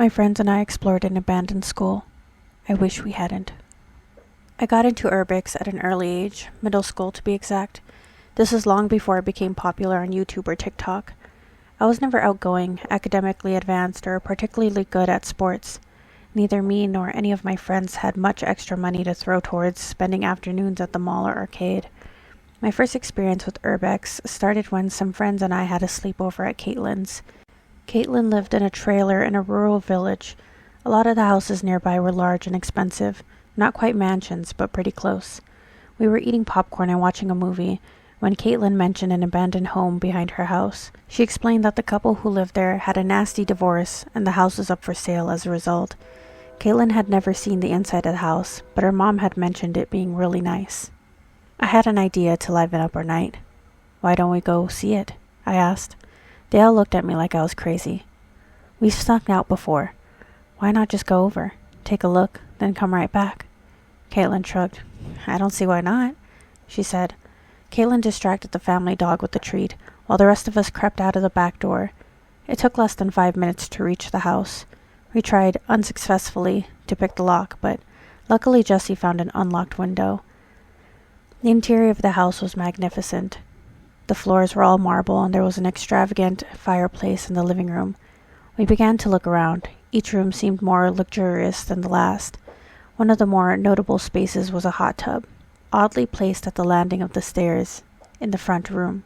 My friends and I explored an abandoned school. I wish we hadn't. I got into Urbex at an early age, middle school to be exact. This is long before I became popular on YouTube or TikTok. I was never outgoing, academically advanced, or particularly good at sports. Neither me nor any of my friends had much extra money to throw towards spending afternoons at the mall or arcade. My first experience with Urbex started when some friends and I had a sleepover at Caitlin's. Caitlin lived in a trailer in a rural village. A lot of the houses nearby were large and expensive, not quite mansions, but pretty close. We were eating popcorn and watching a movie when Caitlin mentioned an abandoned home behind her house. She explained that the couple who lived there had a nasty divorce and the house was up for sale as a result. Caitlin had never seen the inside of the house, but her mom had mentioned it being really nice. I had an idea to liven up our night. "Why don't we go see it?" I asked. They all looked at me like I was crazy. "We've snuck out before. Why not just go over, take a look, then come right back?" Caitlin shrugged. "I don't see why not," she said. Caitlin distracted the family dog with the treat, while the rest of us crept out of the back door. It took less than 5 minutes to reach the house. We tried, unsuccessfully, to pick the lock, but luckily Jessie found an unlocked window. The interior of the house was magnificent. The floors were all marble, and there was an extravagant fireplace in the living room. We began to look around. Each room seemed more luxurious than the last. One of the more notable spaces was a hot tub, oddly placed at the landing of the stairs, in the front room.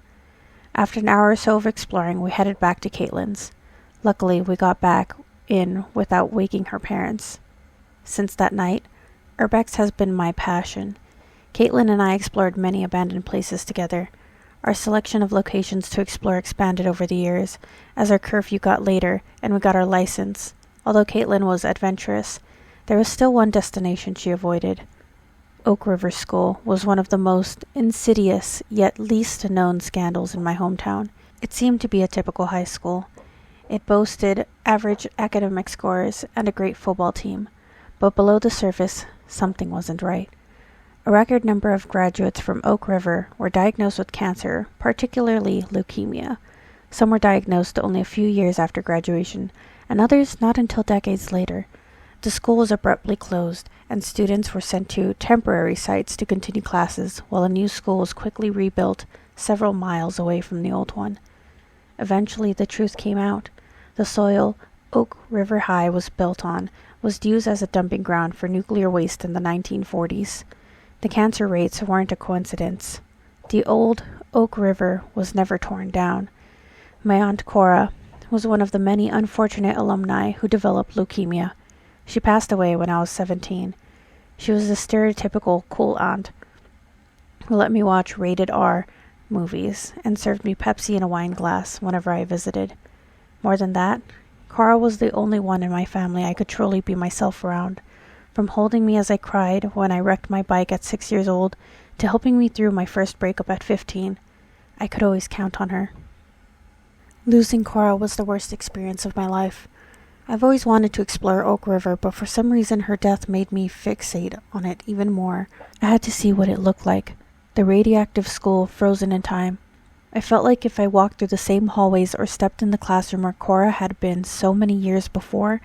After an hour or so of exploring, we headed back to Caitlin's. Luckily, we got back in without waking her parents. Since that night, Urbex has been my passion. Caitlin and I explored many abandoned places together. Our selection of locations to explore expanded over the years, as our curfew got later and we got our license. Although Caitlin was adventurous, there was still one destination she avoided. Oak River School was one of the most insidious yet least known scandals in my hometown. It seemed to be a typical high school. It boasted average academic scores and a great football team, but below the surface, something wasn't right. A record number of graduates from Oak River were diagnosed with cancer, particularly leukemia. Some were diagnosed only a few years after graduation, and others not until decades later. The school was abruptly closed, and students were sent to temporary sites to continue classes, while a new school was quickly rebuilt several miles away from the old one. Eventually, the truth came out. The soil Oak River High was built on was used as a dumping ground for nuclear waste in the 1940s. The cancer rates weren't a coincidence. The old Oak River was never torn down. My aunt Cora was one of the many unfortunate alumni who developed leukemia. She passed away when I was 17. She was the stereotypical cool aunt who let me watch rated R movies and served me Pepsi in a wine glass whenever I visited. More than that, Cora was the only one in my family I could truly be myself around. From holding me as I cried when I wrecked my bike at 6 years old to helping me through my first breakup at 15, I could always count on her. Losing Cora was the worst experience of my life. I've always wanted to explore Oak River, but for some reason her death made me fixate on it even more. I had to see what it looked like. The radioactive school frozen in time. I felt like if I walked through the same hallways or stepped in the classroom where Cora had been so many years before,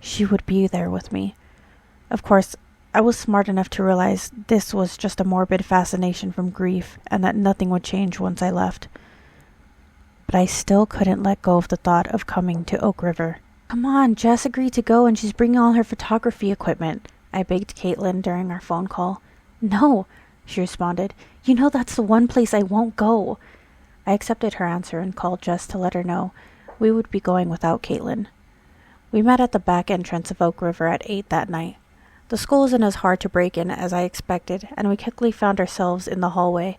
she would be there with me. Of course, I was smart enough to realize this was just a morbid fascination from grief and that nothing would change once I left. But I still couldn't let go of the thought of coming to Oak River. "Come on, Jess agreed to go and she's bringing all her photography equipment," I begged Caitlin during our phone call. "No," she responded. "You know that's the one place I won't go." I accepted her answer and called Jess to let her know we would be going without Caitlin. We met at the back entrance of Oak River at 8 that night. The school isn't as hard to break in as I expected, and we quickly found ourselves in the hallway.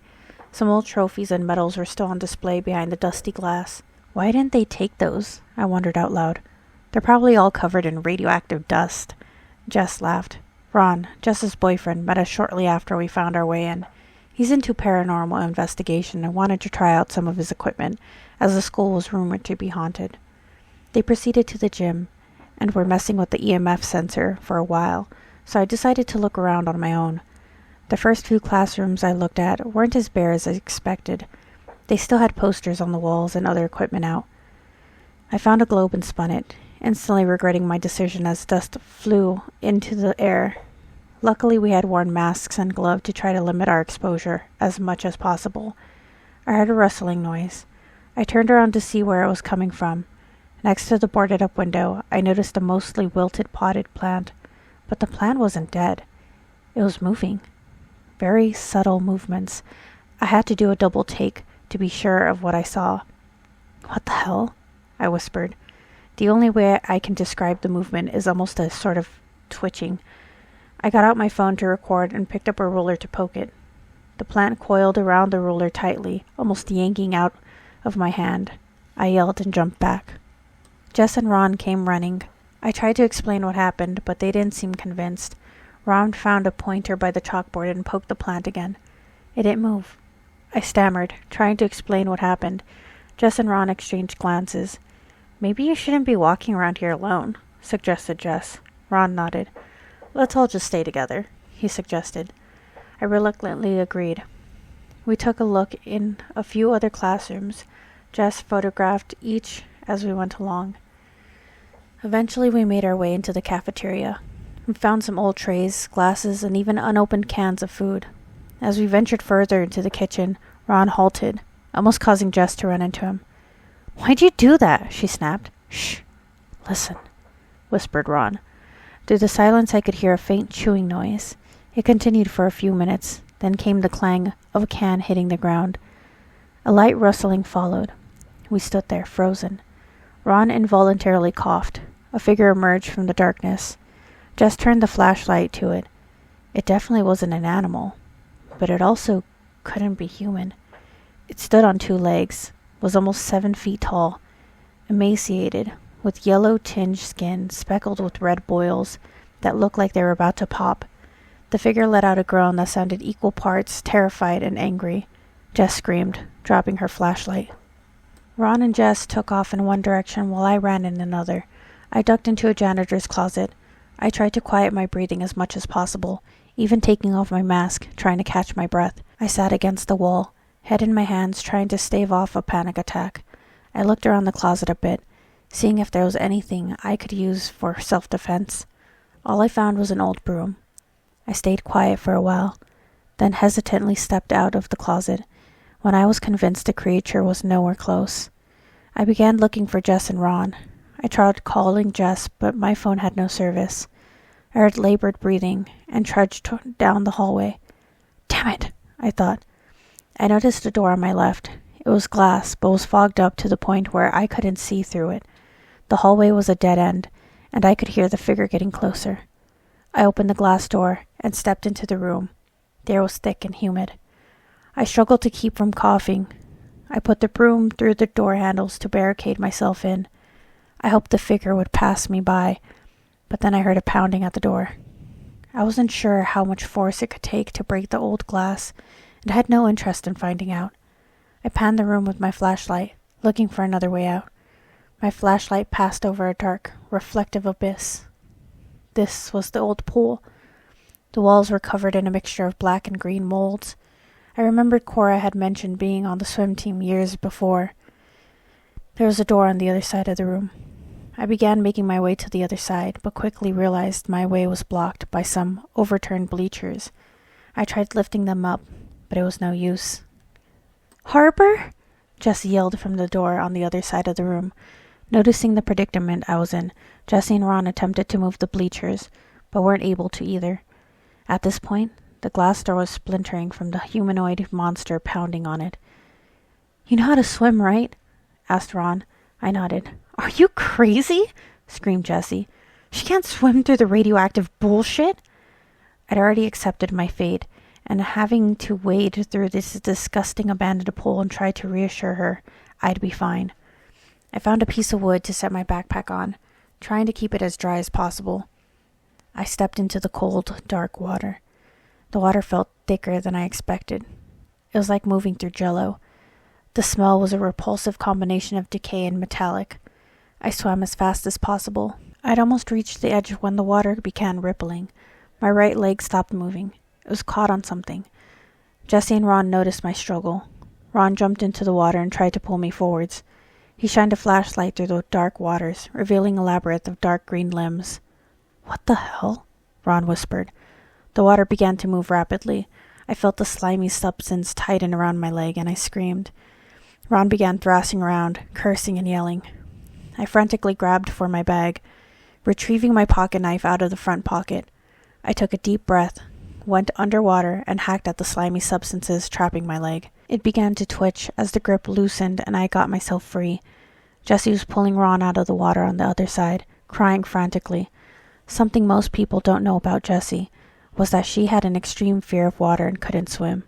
Some old trophies and medals were still on display behind the dusty glass. Why didn't they take those? I wondered out loud. They're probably all covered in radioactive dust. Jess laughed. Ron, Jess's boyfriend, met us shortly after we found our way in. He's into paranormal investigation and wanted to try out some of his equipment, as the school was rumored to be haunted. They proceeded to the gym, and were messing with the EMF sensor for a while, so I decided to look around on my own. The first few classrooms I looked at weren't as bare as I expected. They still had posters on the walls and other equipment out. I found a globe and spun it. instantly regretting my decision as dust flew into the air. Luckily, we had worn masks and gloves to try to limit our exposure as much as possible. I heard a rustling noise. I turned around to see where it was coming from. Next to the boarded-up window, I noticed a mostly wilted potted plant, but the plant wasn't dead. It was moving. Very subtle movements. I had to do a double take to be sure of what I saw. "What the hell?" I whispered. The only way I can describe the movement is almost a sort of twitching. I got out my phone to record and picked up a ruler to poke it. The plant coiled around the ruler tightly, almost yanking out of my hand. I yelled and jumped back. Jess and Ron came running. I tried to explain what happened, but they didn't seem convinced. Ron found a pointer by the chalkboard and poked the plant again. It didn't move. I stammered, trying to explain what happened. Jess and Ron exchanged glances. "Maybe you shouldn't be walking around here alone," suggested Jess. Ron nodded. "Let's all just stay together," he suggested. I reluctantly agreed. We took a look in a few other classrooms. Jess photographed each as we went along. Eventually we made our way into the cafeteria. We found some old trays, glasses, and even unopened cans of food. As we ventured further into the kitchen, Ron halted, almost causing Jess to run into him. "Why'd you do that?" she snapped. "Shh! Listen," whispered Ron. Through the silence I could hear a faint chewing noise. It continued for a few minutes, then came the clang of a can hitting the ground. A light rustling followed. We stood there, frozen. Ron involuntarily coughed. A figure emerged from the darkness. Jess turned the flashlight to it. It definitely wasn't an animal, but it also couldn't be human. It stood on two legs, was almost 7 feet tall, emaciated, with yellow-tinged skin speckled with red boils that looked like they were about to pop. The figure let out a groan that sounded equal parts terrified and angry. Jess screamed, dropping her flashlight. Ron and Jess took off in one direction while I ran in another. I ducked into a janitor's closet. I tried to quiet my breathing as much as possible, even taking off my mask, trying to catch my breath. I sat against the wall, head in my hands, trying to stave off a panic attack. I looked around the closet a bit, seeing if there was anything I could use for self-defense. All I found was an old broom. I stayed quiet for a while, then hesitantly stepped out of the closet when I was convinced the creature was nowhere close. I began looking for Jess and Ron. I tried calling Jess, but my phone had no service. I heard labored breathing and trudged down the hallway. "Damn it," I thought. I noticed a door on my left. It was glass, but was fogged up to the point where I couldn't see through it. The hallway was a dead end, and I could hear the figure getting closer. I opened the glass door and stepped into the room. The air was thick and humid. I struggled to keep from coughing. I put the broom through the door handles to barricade myself in. I hoped the figure would pass me by, but then I heard a pounding at the door. I wasn't sure how much force it could take to break the old glass, and had no interest in finding out. I panned the room with my flashlight, looking for another way out. My flashlight passed over a dark, reflective abyss. This was the old pool. The walls were covered in a mixture of black and green molds. I remembered Cora had mentioned being on the swim team years before. There was a door on the other side of the room. I began making my way to the other side, but quickly realized my way was blocked by some overturned bleachers. I tried lifting them up, but it was no use. "Harper?" Jessie yelled from the door on the other side of the room. Noticing the predicament I was in, Jessie and Ron attempted to move the bleachers, but weren't able to either. At this point, the glass door was splintering from the humanoid monster pounding on it. "You know how to swim, right?" asked Ron. I nodded. "Are you crazy?" screamed Jessie. "She can't swim through the radioactive bullshit." I'd already accepted my fate, and having to wade through this disgusting abandoned pool and try to reassure her I'd be fine. I found a piece of wood to set my backpack on, trying to keep it as dry as possible. I stepped into the cold, dark water. The water felt thicker than I expected. It was like moving through jello. The smell was a repulsive combination of decay and metallic. I swam as fast as possible. I'd almost reached the edge when the water began rippling. My right leg stopped moving. It was caught on something. Jessie and Ron noticed my struggle. Ron jumped into the water and tried to pull me forwards. He shined a flashlight through the dark waters, revealing a labyrinth of dark green limbs. "What the hell?" Ron whispered. The water began to move rapidly. I felt the slimy substance tighten around my leg, and I screamed. Ron began thrashing around, cursing and yelling. I frantically grabbed for my bag, retrieving my pocket knife out of the front pocket. I took a deep breath, went underwater, and hacked at the slimy substances trapping my leg. It began to twitch as the grip loosened and I got myself free. Jessie was pulling Ron out of the water on the other side, crying frantically. Something most people don't know about Jessie was that she had an extreme fear of water and couldn't swim.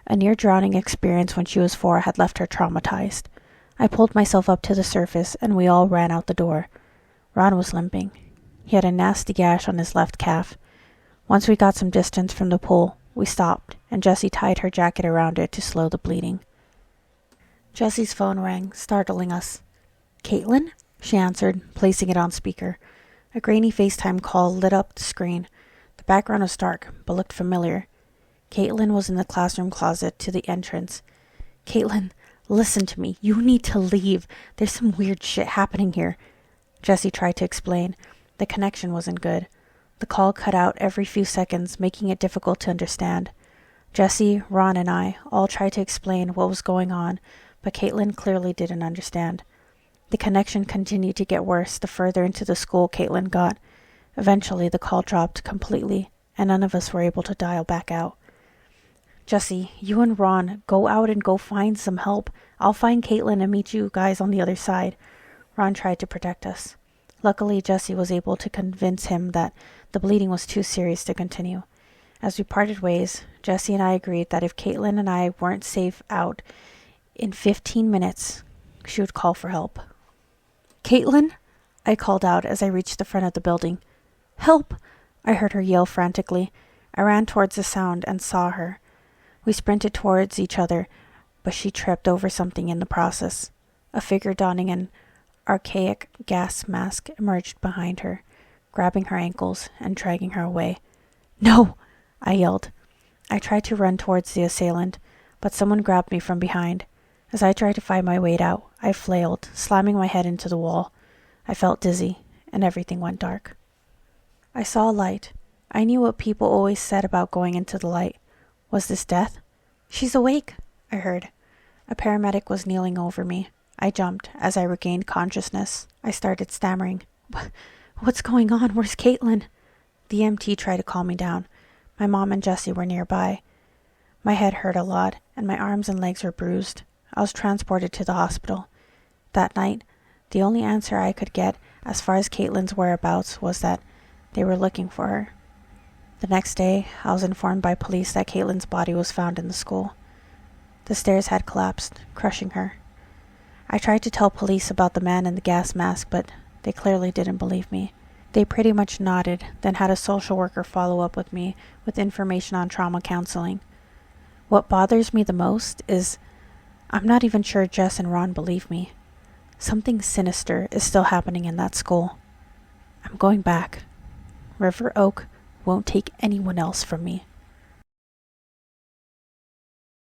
A near-drowning experience when she was 4 had left her traumatized. I pulled myself up to the surface and we all ran out the door. Ron was limping. He had a nasty gash on his left calf. Once we got some distance from the pool, we stopped, and Jessie tied her jacket around it to slow the bleeding. Jessie's phone rang, startling us. "Caitlin?" she answered, placing it on speaker. A grainy FaceTime call lit up the screen. The background was dark, but looked familiar. Caitlin was in the classroom closet to the entrance. "Caitlin, listen to me. You need to leave. There's some weird shit happening here." Jessie tried to explain. The connection wasn't good. The call cut out every few seconds, making it difficult to understand. Jessie, Ron, and I all tried to explain what was going on, but Caitlin clearly didn't understand. The connection continued to get worse the further into the school Caitlin got. Eventually, the call dropped completely, and none of us were able to dial back out. "Jessie, you and Ron, go out and go find some help. I'll find Caitlin and meet you guys on the other side." Ron tried to protect us. Luckily, Jessie was able to convince him that the bleeding was too serious to continue. As we parted ways, Jessie and I agreed that if Caitlin and I weren't safe out in 15 minutes, she would call for help. "Caitlin?" I called out as I reached the front of the building. "Help!" I heard her yell frantically. I ran towards the sound and saw her. We sprinted towards each other, but she tripped over something in the process. A figure donning an archaic gas mask emerged behind her, grabbing her ankles and dragging her away. "No!" I yelled. I tried to run towards the assailant, but someone grabbed me from behind. As I tried to find my way out, I flailed, slamming my head into the wall. I felt dizzy, and everything went dark. I saw a light. I knew what people always said about going into the light. Was this death? "She's awake," I heard. A paramedic was kneeling over me. I jumped as I regained consciousness. I started stammering. "What's going on? Where's Caitlin?" The EMT tried to calm me down. My mom and Jessie were nearby. My head hurt a lot, and my arms and legs were bruised. I was transported to the hospital. That night, the only answer I could get as far as Caitlin's whereabouts was that they were looking for her. The next day, I was informed by police that Caitlin's body was found in the school. The stairs had collapsed, crushing her. I tried to tell police about the man in the gas mask, but they clearly didn't believe me. They pretty much nodded, then had a social worker follow up with me with information on trauma counseling. What bothers me the most is I'm not even sure Jess and Ron believe me. Something sinister is still happening in that school. I'm going back. River Oak won't take anyone else from me.